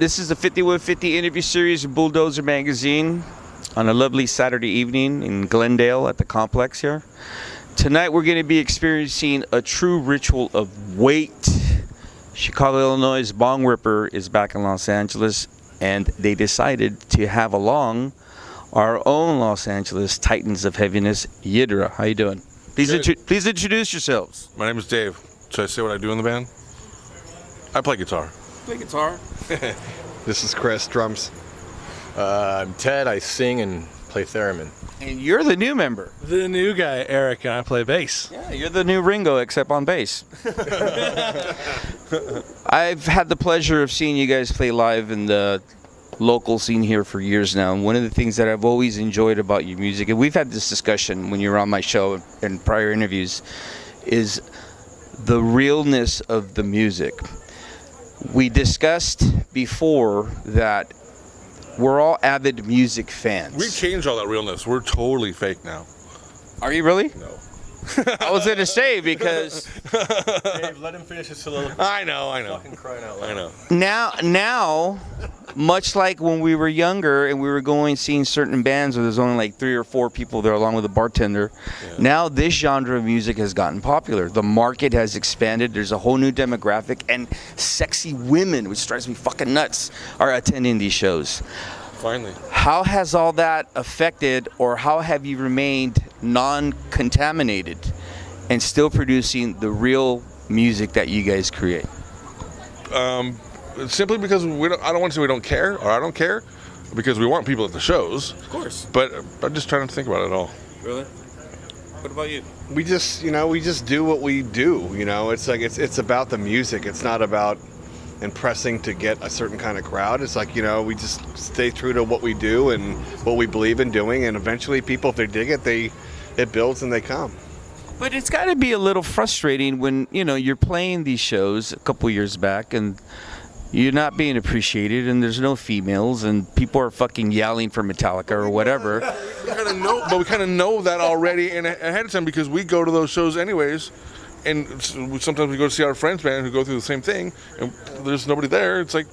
This is the 5150 interview series of Bulldozer Magazine on a lovely Saturday evening in Glendale at the complex here. Tonight we're going to be experiencing a true ritual of weight. Chicago, Illinois' Bong Ripper is back in Los Angeles, and they decided to have along our own Los Angeles Titans of Heaviness, Yidhra. How you doing? Please introduce yourselves. My name is Dave. Should I say what I do in the band? I play guitar. Play guitar. This is Chris, drums. I'm Ted. I sing and play theremin. And you're the new member. The new guy, Eric, and I play bass. Yeah, you're the new Ringo, except on bass. I've had the pleasure of seeing you guys play live in the local scene here for years now. And one of the things that I've always enjoyed about your music, and we've had this discussion when you were on my show and prior interviews, is the realness of the music. We discussed before that we're all avid music fans. We changed all that realness. We're totally fake now. Are you really? No. I was going to say, because Dave, let him finish his soliloquy. I know. Fucking crying out loud. I know. now, much like when we were younger and we were seeing certain bands where there's only like 3 or 4 people there along with a bartender, now this genre of music has gotten popular. The market has expanded. There's a whole new demographic, and sexy women, which drives me fucking nuts, are attending these shows. Finally. How has all that affected, or how have you remained non-contaminated and still producing the real music that you guys create? Simply because I don't want to say we don't care, or I don't care, because we want people at the shows. Of course. But I'm just trying to think about it all. Really? What about you? We just do what we do. It's like it's about the music. It's not about impressing to get a certain kind of crowd. It's like, we just stay true to what we do and what we believe in doing, and eventually people, if they dig it, it builds and they come. But it's got to be a little frustrating when, you're playing these shows a couple years back and you're not being appreciated, and there's no females, and people are fucking yelling for Metallica or whatever. We kind of know that already and ahead of time, because we go to those shows anyways. And sometimes we go to see our friends' band who go through the same thing, and there's nobody there. It's like,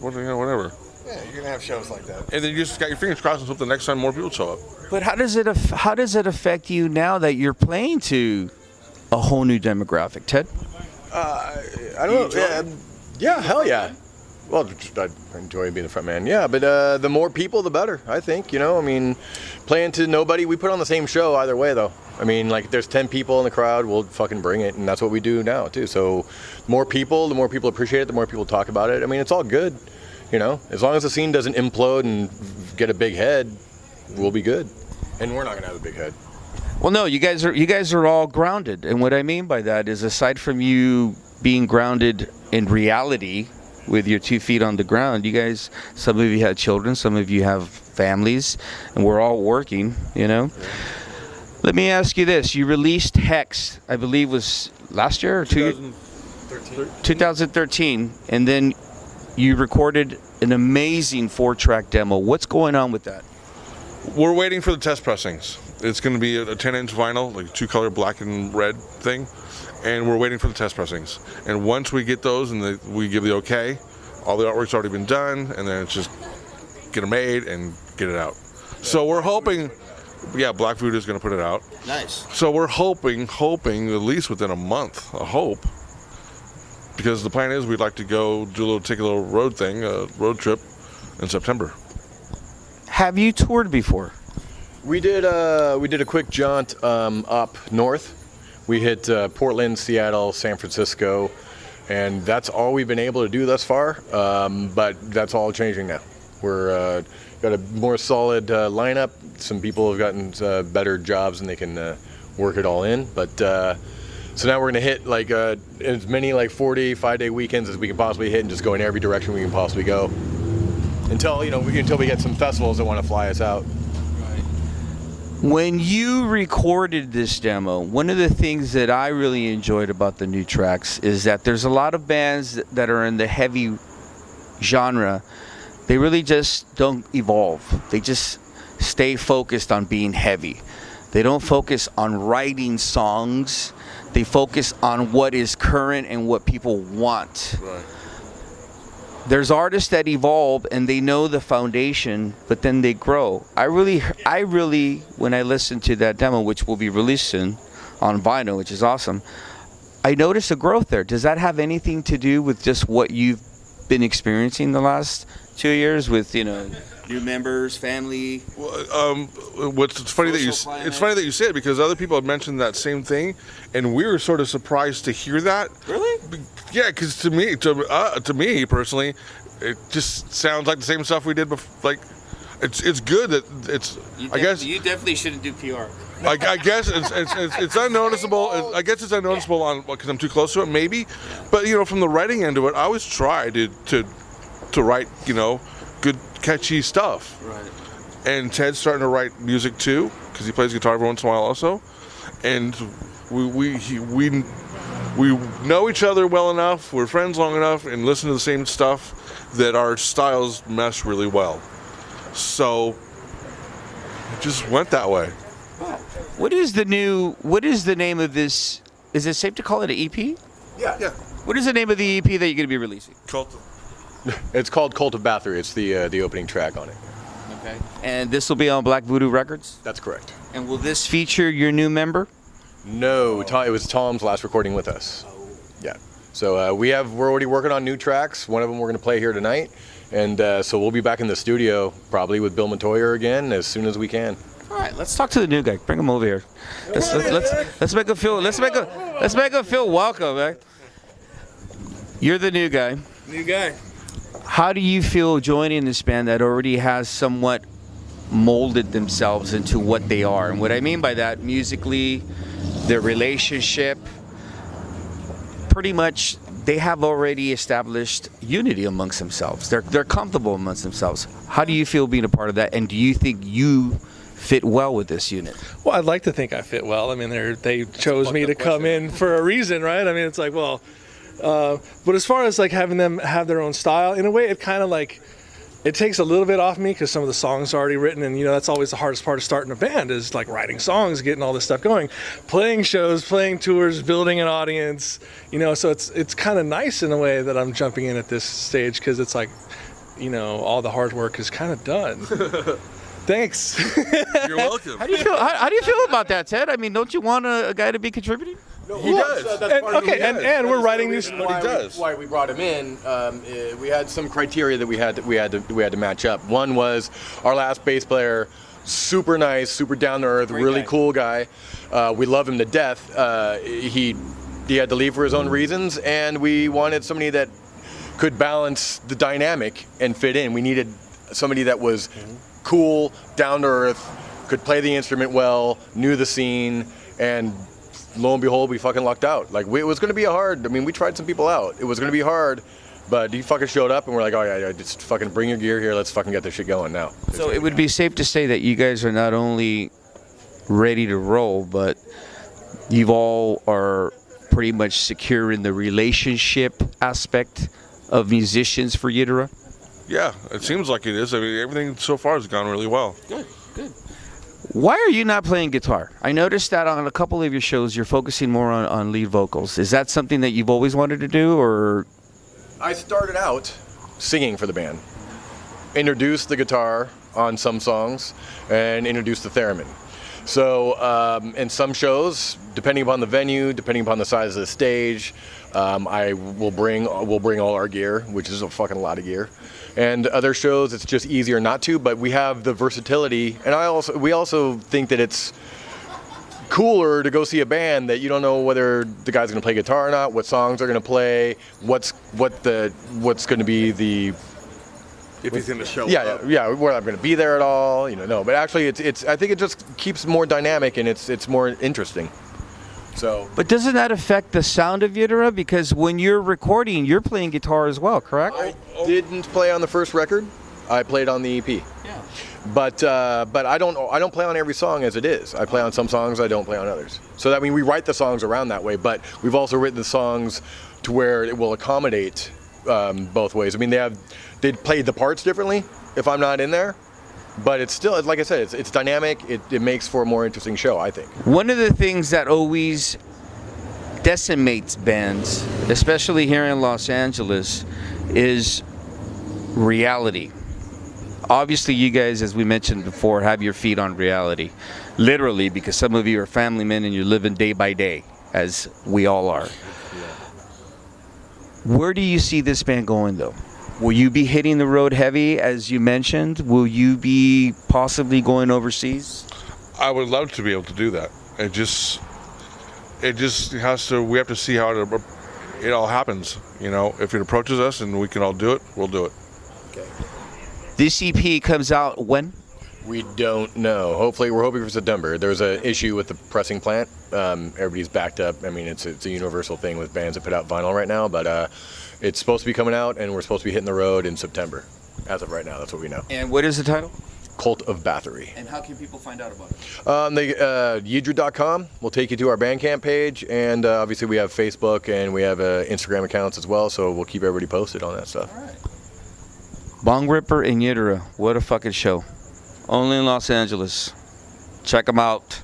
whatever. Yeah, you're gonna have shows like that. And then you just got your fingers crossed and hope the next time more people show up. But how does it affect you now that you're playing to a whole new demographic, Ted? I don't know. Yeah, hell yeah. Well, I enjoy being the front man. Yeah, but the more people, the better, I think. Playing to nobody, we put on the same show either way, though. Like, if there's 10 people in the crowd, we'll fucking bring it, and that's what we do now, too. So, the more people appreciate it, the more people talk about it. It's all good, As long as the scene doesn't implode and get a big head, we'll be good. And we're not going to have a big head. Well, no, you guys are all grounded, and what I mean by that is, aside from you being grounded in reality with your 2 feet on the ground, you guys, some of you had children, some of you have families, and we're all working, Yeah. Let me ask you this. You released Hex, I believe was last year or 2013, and then you recorded an amazing 4-track demo. What's going on with that? We're waiting for the test pressings. It's going to be a 10-inch vinyl, like 2-color black and red thing, and we're waiting for the test pressings. And once we get those and we give the okay, all the artwork's already been done, and then it's just get it made and get it out. So we're hoping... Yeah, Black Voodoo is going to put it out. Nice. So we're hoping at least within a month, I hope. Because the plan is we'd like to take a little road thing, a road trip in September. Have you toured before? We did a quick jaunt up north. We hit Portland, Seattle, San Francisco, and that's all we've been able to do thus far. But that's all changing now. We're got a more solid lineup. Some people have gotten better jobs and they can work it all in. But so now we're gonna hit like as many like 45-day weekends as we can possibly hit, and just go in every direction we can possibly go until we get some festivals that want to fly us out. When you recorded this demo, one of the things that I really enjoyed about the new tracks is that there's a lot of bands that are in the heavy genre. They really just don't evolve. They just stay focused on being heavy. They don't focus on writing songs. They focus on what is current and what people want. Right. there's artists that evolve and they know the foundation, but then they grow. I really, when I listen to that demo, which will be released soon on vinyl, which is awesome, I noticed a growth there. Does that have anything to do with just what you've been experiencing the last 2 years with, new members, family? It's funny Social it's funny that you say it, because other people have mentioned that same thing, and we were sort of surprised to hear that. Really? Yeah, because to me personally, it just sounds like the same stuff we did before. Like, it's good that it's. I guess you definitely shouldn't do PR. I guess it's unnoticeable. I guess it's unnoticeable on because I'm too close to it, maybe. But from the writing end of it, I always try to write good catchy stuff. Right. And Ted's starting to write music too, because he plays guitar every once in a while also. And we know each other well enough, we're friends long enough, and listen to the same stuff that our styles mesh really well. So it just went that way. What is the name of this? Is it safe to call it an EP? Yeah. What is the name of the EP that you're going to be releasing? It's called Cult of Bathory. It's the opening track on it. Okay. And this will be on Black Voodoo Records? That's correct. And will this feature your new member? No, it was Tom's last recording with us. Yeah. So we're already working on new tracks. One of them we're going to play here tonight, and so we'll be back in the studio probably with Bill Montoya again as soon as we can. All right, let's talk to the new guy. Bring him over here. Let's make him feel welcome, man. You're the new guy. New guy. How do you feel joining this band that already has somewhat molded themselves into what they are? And what I mean by that, musically, their relationship, pretty much they have already established unity amongst themselves. They're comfortable amongst themselves. How do you feel being a part of that? And do you think you fit well with this unit? Well, I'd like to think I fit well. I mean, they chose me to come in for a reason, right? I mean, it's like, well, but as far as like having them have their own style, in a way, it kind of like it takes a little bit off me because some of the songs are already written, and that's always the hardest part of starting a band is like writing songs, getting all this stuff going, playing shows, playing tours, building an audience, so it's kind of nice in a way that I'm jumping in at this stage because it's like, all the hard work is kind of done. Thanks. You're welcome. How do you feel about that, Ted? I mean, don't you want a guy to be contributing? No, he does. And we're writing these. Why we brought him in? We had some criteria that we had to match up. One was our last bass player, super nice, super down to earth, really cool guy. We love him to death. He had to leave for his own reasons, and we wanted somebody that could balance the dynamic and fit in. We needed somebody that was cool, down to earth, could play the instrument well, knew the scene, and lo and behold, we fucking lucked out. Like, it was going to be we tried some people out. It was going to be hard, but he fucking showed up, and we're like, oh yeah, just fucking bring your gear here. Let's fucking get this shit going now. So it would be safe to say that you guys are not only ready to roll, but you all are pretty much secure in the relationship aspect of musicians for Yidhra? Yeah, it seems like it is. I mean, everything so far has gone really well. Good. Why are you not playing guitar? I noticed that on a couple of your shows, you're focusing more on lead vocals. Is that something that you've always wanted to do, or? I started out singing for the band. Introduced the guitar on some songs, and introduced the theremin. So in some shows, depending upon the venue, depending upon the size of the stage, we'll bring all our gear, which is a fucking lot of gear. And other shows, it's just easier not to, but we have the versatility. And we also think that it's cooler to go see a band that you don't know whether the guy's going to play guitar or not, what songs they're going to play, what's going to be the. If he's going to show up. Yeah, whether I'm going to be there at all, no. But actually, it's. I think it just keeps more dynamic and it's more interesting. So. But doesn't that affect the sound of Yidhra? Because when you're recording, you're playing guitar as well, correct? I didn't play on the first record. I played on the EP. Yeah. But I don't play on every song as it is. I play on some songs, I don't play on others. So that we write the songs around that way, but we've also written the songs to where it will accommodate both ways. I mean, they played the parts differently if I'm not in there. But it's still, like I said, it's dynamic. It makes for a more interesting show, I think. One of the things that always decimates bands, especially here in Los Angeles, is reality. Obviously, you guys, as we mentioned before, have your feet on reality. Literally, because some of you are family men and you're living day by day, as we all are. Where do you see this band going, though? Will you be hitting the road heavy, as you mentioned? Will you be possibly going overseas? I would love to be able to do that. It just has to. We have to see how it all happens. You know, if it approaches us and we can all do it, we'll do it. This EP comes out when? We don't know. Hopefully, we're hoping for September. There's an issue with the pressing plant. Everybody's backed up. I mean, it's a universal thing with bands that put out vinyl right now, but it's supposed to be coming out, and we're supposed to be hitting the road in September. As of right now, that's what we know. And what is the title? Cult of Bathory. And how can people find out about it? Yidhra.com will take you to our Bandcamp page, and obviously we have Facebook and we have Instagram accounts as well, so we'll keep everybody posted on that stuff. All right. Bong Ripper and Yidhra, what a fucking show. Only in Los Angeles. Check them out.